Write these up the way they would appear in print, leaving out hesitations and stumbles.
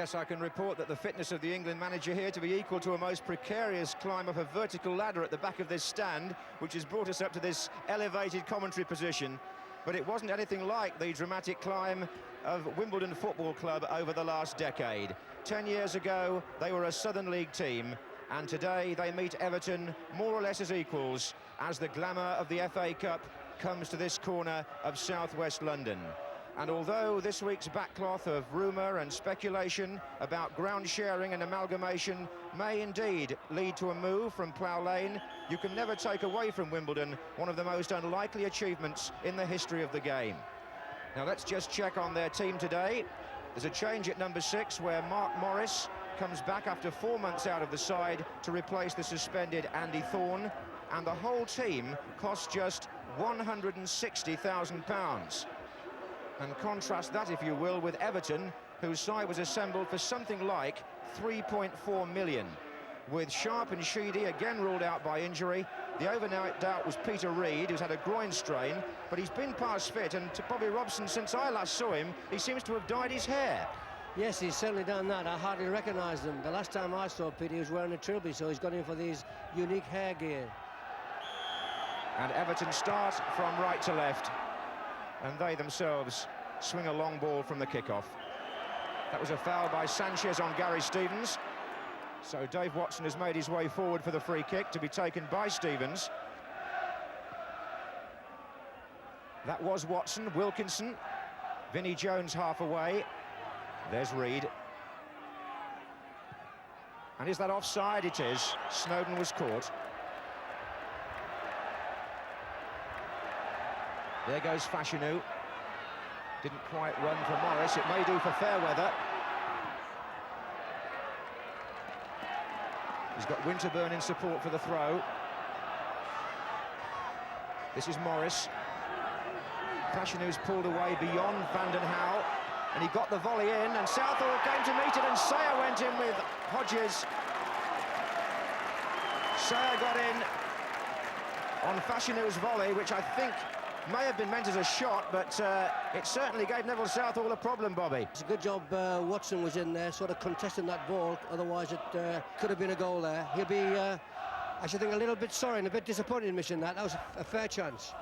Yes, I can report that the fitness of the England manager here to be equal to a most precarious climb of a vertical ladder at the back of this stand, which has brought us up to this elevated commentary position. But it wasn't anything like the dramatic climb of Wimbledon Football Club over the last decade. 10 years ago, they were a Southern League team, and today they meet Everton more or less as equals as the glamour of the FA Cup comes to this corner of southwest London. And although this week's backcloth of rumour and speculation about ground sharing and amalgamation may indeed lead to a move from Plough Lane, you can never take away from Wimbledon one of the most unlikely achievements in the history of the game. Now let's just check on their team today. There's a change at number 6 where Mark Morris comes back after 4 months out of the side to replace the suspended Andy Thorne, and the whole team costs just £160,000. And contrast that, if you will, with Everton, whose side was assembled for something like 3.4 million. With Sharp and Sheedy again ruled out by injury. The overnight doubt was Peter Reid, who's had a groin strain, but he's been past fit, and to Bobby Robson, since I last saw him, he seems to have dyed his hair. Yes, he's certainly done that. I hardly recognised him. The last time I saw Peter, he was wearing a trilby, so he's gone in for these unique hair gear. And Everton start from right to left, and they themselves swing a long ball from the kickoff. That was a foul by Sanchez on Gary Stevens. So Dave Watson has made his way forward for the free kick to be taken by Stevens. That was Watson. Wilkinson. Vinnie Jones half away. There's Reid. And is that offside? It is. Snowden was caught. There goes Fashanu. Didn't quite run for Morris. It may do for Fairweather. He's got Winterburn in support for the throw. This is Morris. Fashanu's pulled away beyond Vanden Houw, and he got the volley in, and Southall came to meet it, and Sayer went in with Hodges. Sayer got in on Fashanu's volley, which I think may have been meant as a shot, but it certainly gave Neville Southall a problem, Bobby. It's a good job Watson was in there, sort of contesting that ball, otherwise it could have been a goal there. He'll be, I should think, a little bit sorry and a bit disappointed in missing that. That was a fair chance.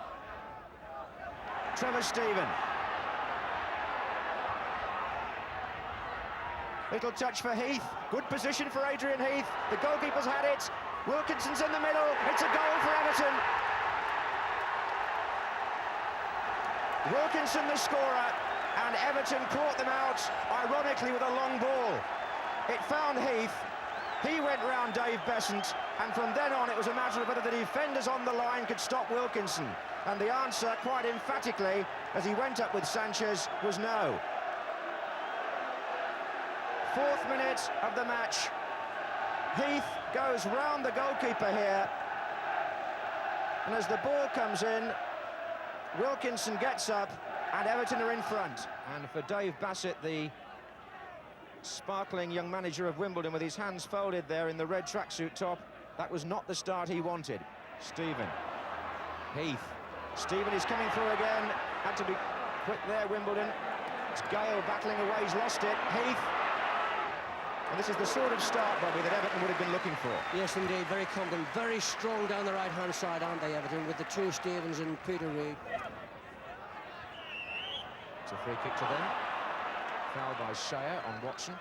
Trevor Steven. Little touch for Heath. Good position for Adrian Heath. The goalkeeper's had it. Wilkinson's in the middle. It's a goal for Everton. Wilkinson the scorer, and Everton caught them out, ironically, with a long ball. It found Heath, he went round Dave Besant, and from then on it was a matter of whether the defenders on the line could stop Wilkinson. And the answer, quite emphatically, as he went up with Sanchez, was no. 4th minute of the match. Heath goes round the goalkeeper here, and as the ball comes in, Wilkinson gets up, and Everton are in front. And for Dave Bassett, the sparkling young manager of Wimbledon, with his hands folded there in the red tracksuit top, that was not the start he wanted. Stephen. Heath. Stephen is coming through again. Had to be quick there, Wimbledon. It's Gale battling away, he's lost it. Heath. And this is the sort of start, Bobby, that Everton would have been looking for. Yes, indeed, very confident, very strong down the right-hand side, aren't they, Everton, with the two Stevens and Peter Reid. It's a free kick to them. Foul by Sayer on Watson.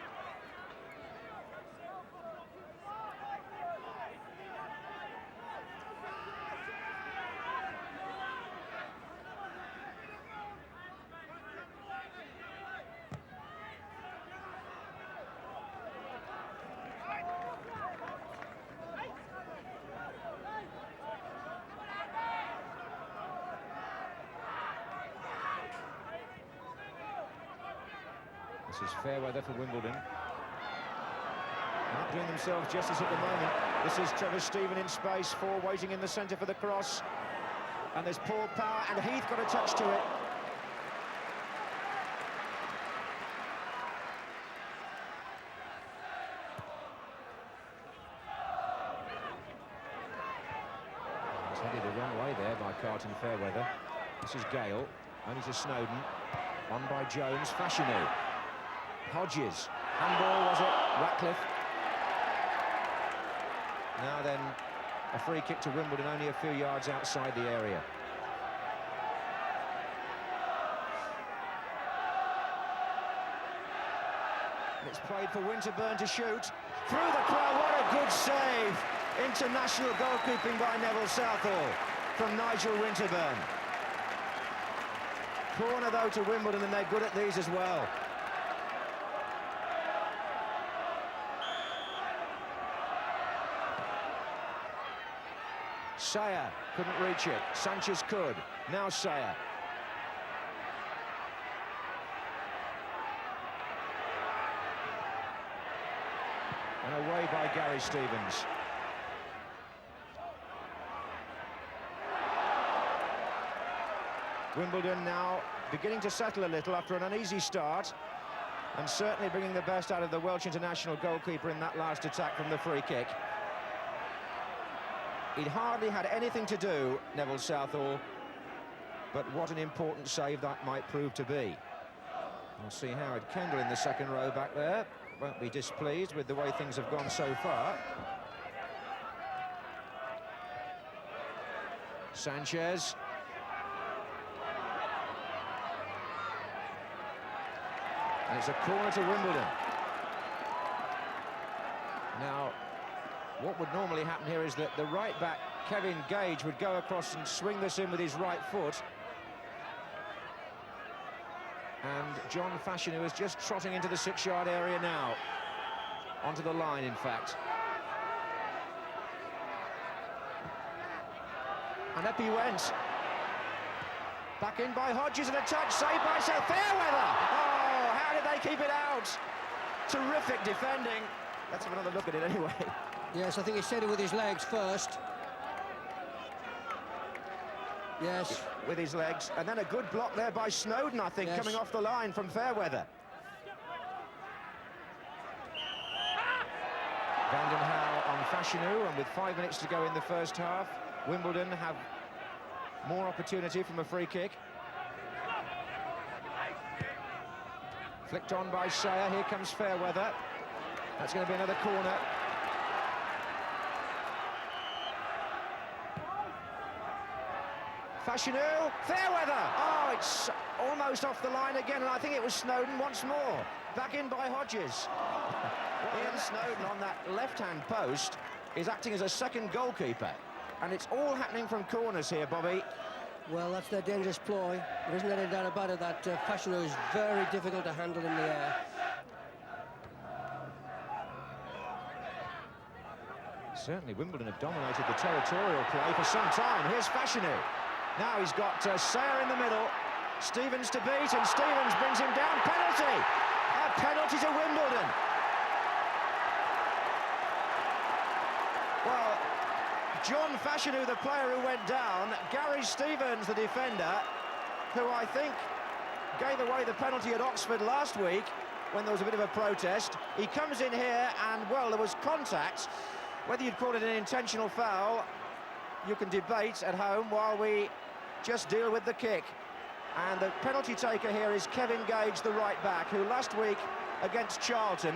This is fair weather for Wimbledon. Not doing themselves justice at the moment. This is Trevor Steven in space, 4 waiting in the centre for the cross. And there's Paul Power, and Heath got a touch to it. It's headed the wrong way there by Carlton Fairweather. This is Gale, only to Snowden. On by Jones, Fashanu. Hodges, Handball, was it? Ratcliffe. Now then, a free kick to Wimbledon, only a few yards outside the area. It's played for Winterburn to shoot. Through the crowd, what a good save! International goalkeeping by Neville Southall from Nigel Winterburn. Corner, though, to Wimbledon, and they're good at these as well. Sayer couldn't reach it. Sanchez could. Now Sayer. And away by Gary Stevens. Wimbledon now beginning to settle a little after an uneasy start, and certainly bringing the best out of the Welsh international goalkeeper in that last attack from the free kick. He'd hardly had anything to do, Neville Southall, but what an important save that might prove to be. We'll see Howard Kendall in the second row back there. Won't be displeased with the way things have gone so far. Sanchez. And it's a corner to Wimbledon. Now, what would normally happen here is that the right back, Kevin Gage, would go across and swing this in with his right foot. And John Fashanu is just trotting into the 6-yard area now. Onto the line, in fact. And up he went. Back in by Hodges, and a touch saved by Fairweather. Oh, how did they keep it out? Terrific defending. Let's have another look at it anyway. Yes, I think he set it with his legs first. Yes. With his legs, and then a good block there by Snowden, I think, yes, coming off the line from Fairweather. Vanden Hauwe on Fashanu, and with 5 minutes to go in the first half, Wimbledon have more opportunity from a free kick. Flicked on by Sayer, here comes Fairweather. That's going to be another corner. Fashanu, Fairweather! Oh, it's almost off the line again, and I think it was Snowden once more. Back in by Hodges. Ian Snowden on that left-hand post is acting as a second goalkeeper. And it's all happening from corners here, Bobby. Well, that's their dangerous ploy. There isn't any doubt about it that Fashanu is very difficult to handle in the air. Certainly, Wimbledon have dominated the territorial play for some time. Here's Fashanu. Now he's got Sayer in the middle, Stevens to beat, and Stevens brings him down. Penalty! A penalty to Wimbledon. Well, John Fashanu, the player who went down, Gary Stevens, the defender, who I think gave away the penalty at Oxford last week when there was a bit of a protest. He comes in here and, well, there was contact. Whether you'd call it an intentional foul, you can debate at home while we just deal with the kick. And the penalty taker here is Kevin Gage, the right back, who last week against Charlton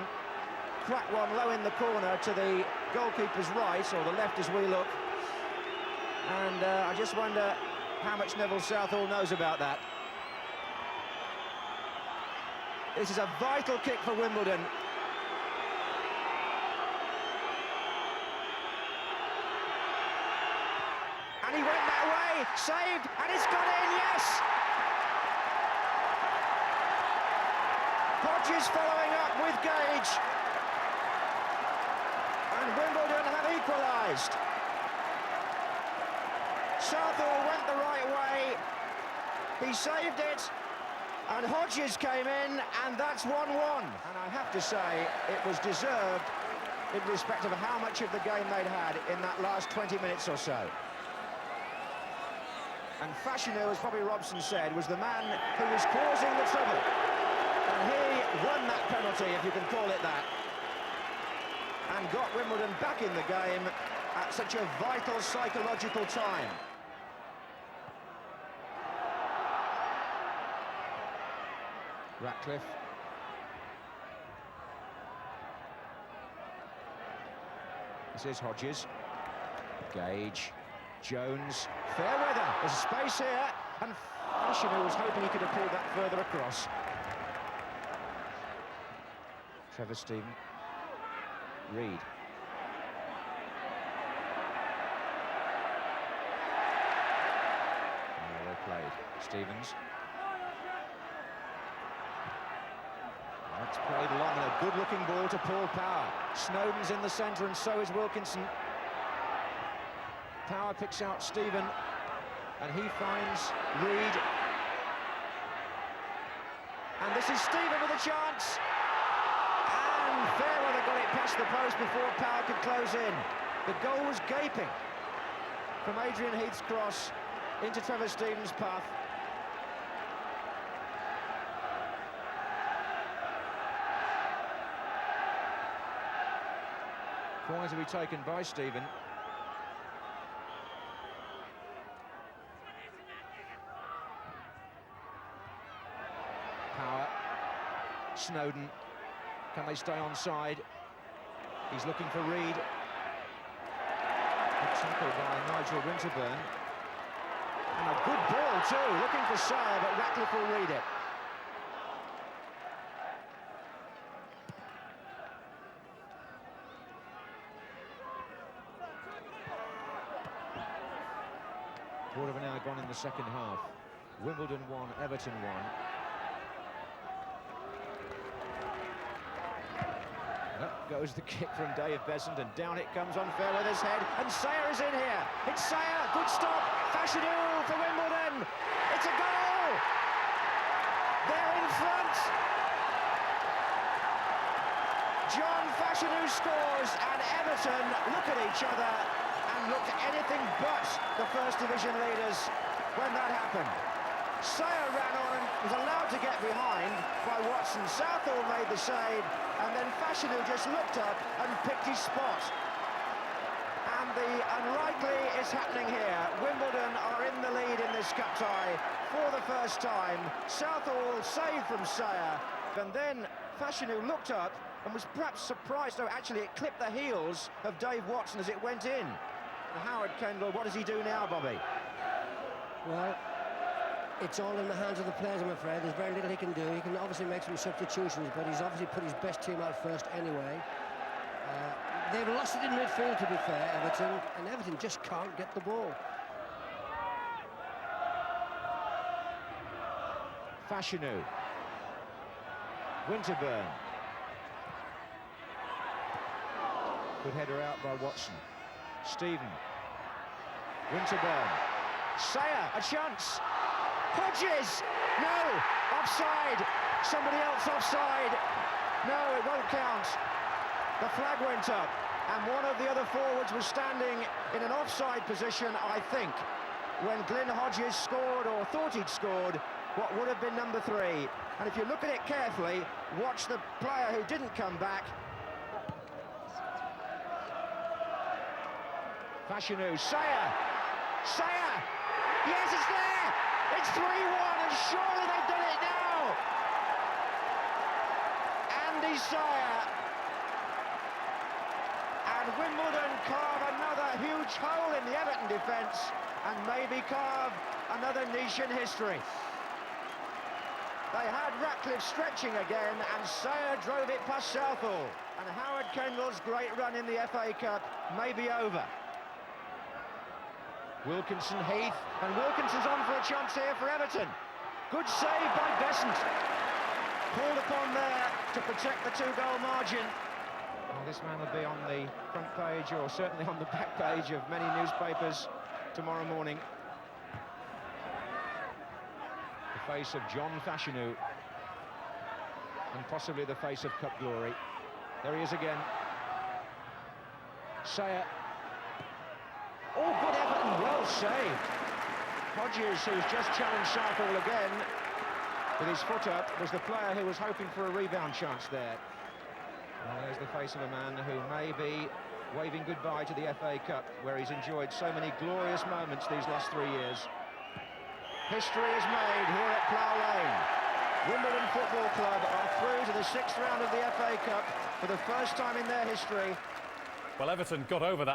cracked one low in the corner to the goalkeeper's right, or the left as we look. And I just wonder how much Neville Southall knows about that. This is a vital kick for Wimbledon. And he went that way, saved, and it's gone in, yes! Hodges following up with Gage. And Wimbledon have equalised. Southall went the right way, he saved it, and Hodges came in, and that's 1-1. And I have to say, it was deserved in respect of how much of the game they'd had in that last 20 minutes or so. And Fashanu, as Bobby Robson said, was the man who was causing the trouble. And he won that penalty, if you can call it that, and got Wimbledon back in the game at such a vital psychological time. Ratcliffe. This is Hodges. Gage. Jones. Fair weather. There's space here. And Fashanu was hoping he could have pulled that further across. Trevor Stephen. Reed. Well played. Stevens. That's played long and a good-looking ball to Paul Power. Snowden's in the centre and so is Wilkinson. Power picks out Stephen and he finds Reed. And this is Stephen with a chance. And Fairweather got it past the post before Power could close in. The goal was gaping from Adrian Heath's cross into Trevor Stephen's path. Corner to be taken by Stephen. Power. Snowden. Can they stay onside? He's looking for Reed. Good tackle by Nigel Winterburn. And a good ball too, looking for Sayer, but Ratcliffe will read it. Quarter of an hour gone in the second half. Wimbledon 1, Everton 1. Up goes the kick from Dave Besant, and down it comes on Fairweather's head, and Sayer is in here. It's Sayer, good stop. Fashanu for Wimbledon. It's a goal. They're in front. John Fashanu scores, and Everton look at each other and looked anything but the First Division leaders when that happened. Sayer ran on and was allowed to get behind by Watson. Southall made the save, and then Fashanu just looked up and picked his spot. And the unlikely is happening here. Wimbledon are in the lead in this cup tie for the first time. Southall saved from Sayer, and then Fashanu looked up and was perhaps surprised. No, actually, it clipped the heels of Dave Watson as it went in. And Howard Kendall, what does he do now, Bobby? Well, it's all in the hands of the players, I'm afraid. There's very little he can do. He can obviously make some substitutions, but he's obviously put his best team out first anyway. They've lost it in midfield, to be fair, Everton, and Everton just can't get the ball. Fashanu. Winterburn. Good header out by Watson. Stephen. Winterburn. Sayer, a chance. Hodges! No! Offside! Somebody else offside! No, it won't count. The flag went up, and one of the other forwards was standing in an offside position, I think, when Glyn Hodges scored, or thought he'd scored, what would have been number 3. And if you look at it carefully, watch the player who didn't come back. Fashanu, Sayer! Sayer! Yes, it's there! It's 3-1, and surely they've done it now! Andy Sayer. And Wimbledon carve another huge hole in the Everton defence, and maybe carve another niche in history. They had Ratcliffe stretching again, and Sayer drove it past Southall. And Howard Kendall's great run in the FA Cup may be over. Wilkinson, Heath, and Wilkinson's on for a chance here for Everton. Good save by Besant. Pulled upon there to protect the 2-goal margin. Well, this man will be on the front page, or certainly on the back page of many newspapers tomorrow morning. The face of John Fashanu, and possibly the face of Cup glory. There he is again. Sayer. Oh, good Everton, well saved. Hodges, who's just challenged Southall again with his foot up, was the player who was hoping for a rebound chance there. And there's the face of a man who may be waving goodbye to the FA Cup, where he's enjoyed so many glorious moments these last 3 years. History is made here at Plough Lane. Wimbledon Football Club are through to the 6th round of the FA Cup for the first time in their history. Well, Everton got over that